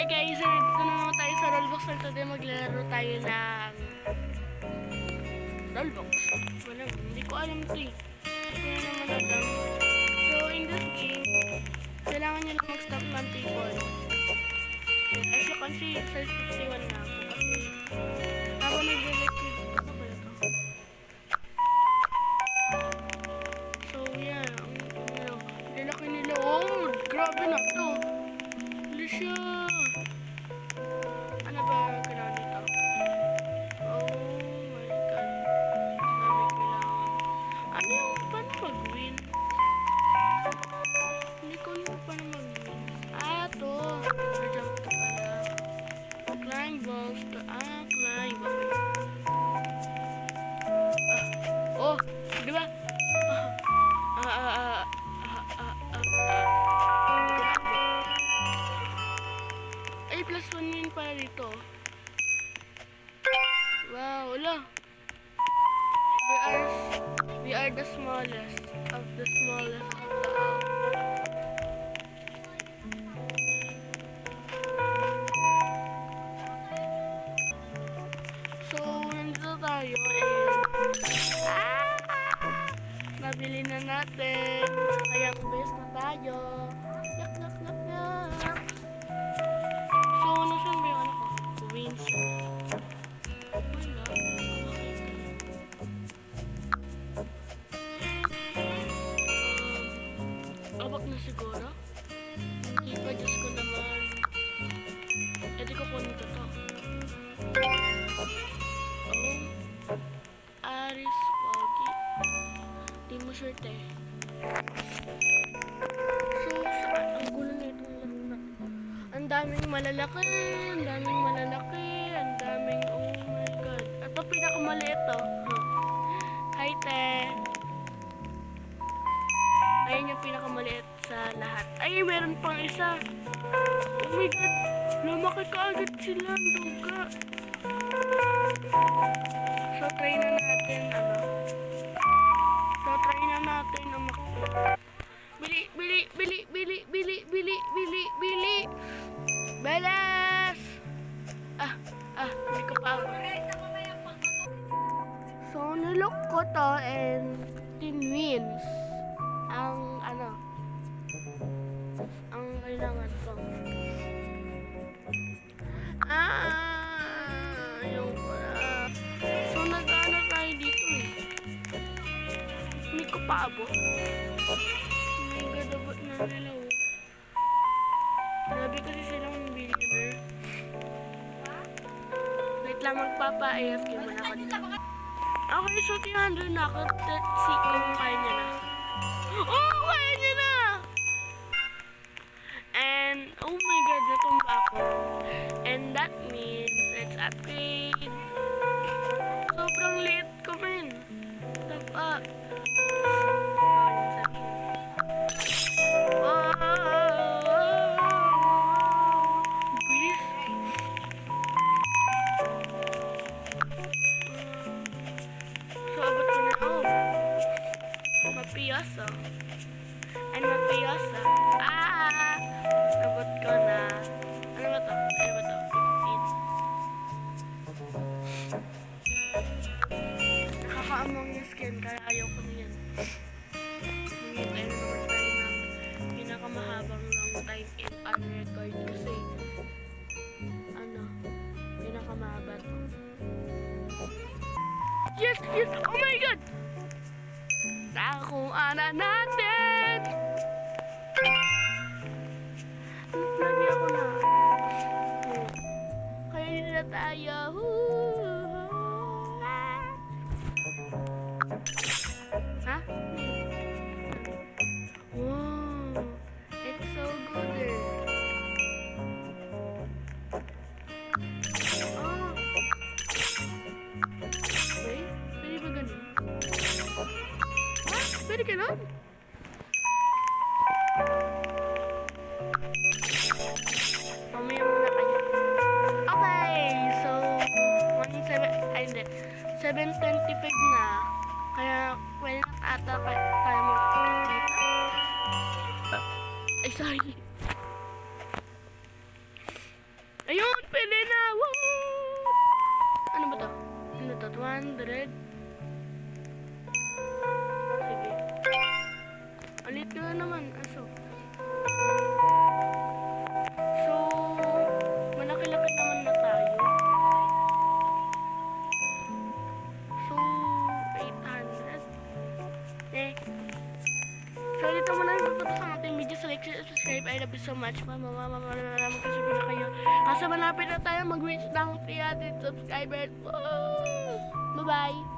Hi guys, nandito na naman tayo sa Roblox. So today maglalaro tayo ng Roblox. Wala, hindi ko alam ito eh. Hindi ko na naman alam. So in this game, kailangan nyo lang mag-stop ng people. As you can see, size 51 na ako. Kasi habang nag-recruit ako pala to. So yan, ang lalaki nila. Oh, grabe na to. Huli siya. Ano ba kailangan dito? Oh my god. Dami kailangan. Ano yung paano mag-win? Hindi ko alam paano mag-win. Ah, to. Na-jump ka pala. Climb balls to. Climb. Okay. Oh, di ba? Ay, plus 1 yun pala dito. Wow, wala. We are the smallest of the smallest of the all. So, nandito tayo and nabili na natin. Kaya best na tayo. Yak, yak, yak, yak. So, nasan ba yung anak ko? Wins. Wala. Abak na siguro. Hindi pa, Diyos ko naman. E di ko kunin ko to. Oh. Aris Pogi. Di mo sure te. So, ang gulo na itong laro na. Ang daming malalaki. Ang daming malalaki. Ang daming, oh my god. Ito pinakamaliit to. Hi te. Ayun yung pinakamaliit sa lahat. Ay, meron pang isa. Oh my god. Lumaki ka agad sila. Ang duga. So, try na natin, So, try na natin ang Bili, bili, bili, bili, bili, bili, bili, bili. Balas! Hindi ko pa ako. So, nilok ko to and 10 wins. Ang kailangan ko. Yung pala. So, nag-ano tayo dito eh. Hindi ko pa abot. May gadabot na nila oh. Grabe kasi silang billionaire. Wait lang, magpapa-AFK muna ako dito. Okay, so 300 na ako. Let's see kung kaya niya na. Oh, kaya niya na! And, oh my god, natumba ako. And that means, let's upgrade. Sobrang liit ko rin. Top up. Bilis. So, abot ko na. Oh. Mapiyasa. And mapiyasa. Abot ko na. Ano ba to? Ano ba to? 15. Nakakaamong yung skin, kaya ayaw ko na yan. Nangintay na naman tayo ng pinakamahabang long time in unrecord kasi pinakamahaba to. Yes! Yes! Oh my god! Nakuha na natin! Lagi ako na. Kaya hindi na tayo. Ha? Wow! It's so good. Wait, pwede ba ganun? Ha? Pwede ganun? Mamaya muna kayo. Okay, so 7:25 na. Kaya pwede na ata kaya magkikita. Ay, sorry. ito? 200? Sige. Ulit ko na naman. Aso. So, malaki-laki naman na tayo. So, 800. So, dito muna natapos ang ating video. So, like, share, subscribe. I love you so much. Maraming kasi na kayo. Kasi malapit na tayo mag-reach ng 300 subscribers. Bye-bye!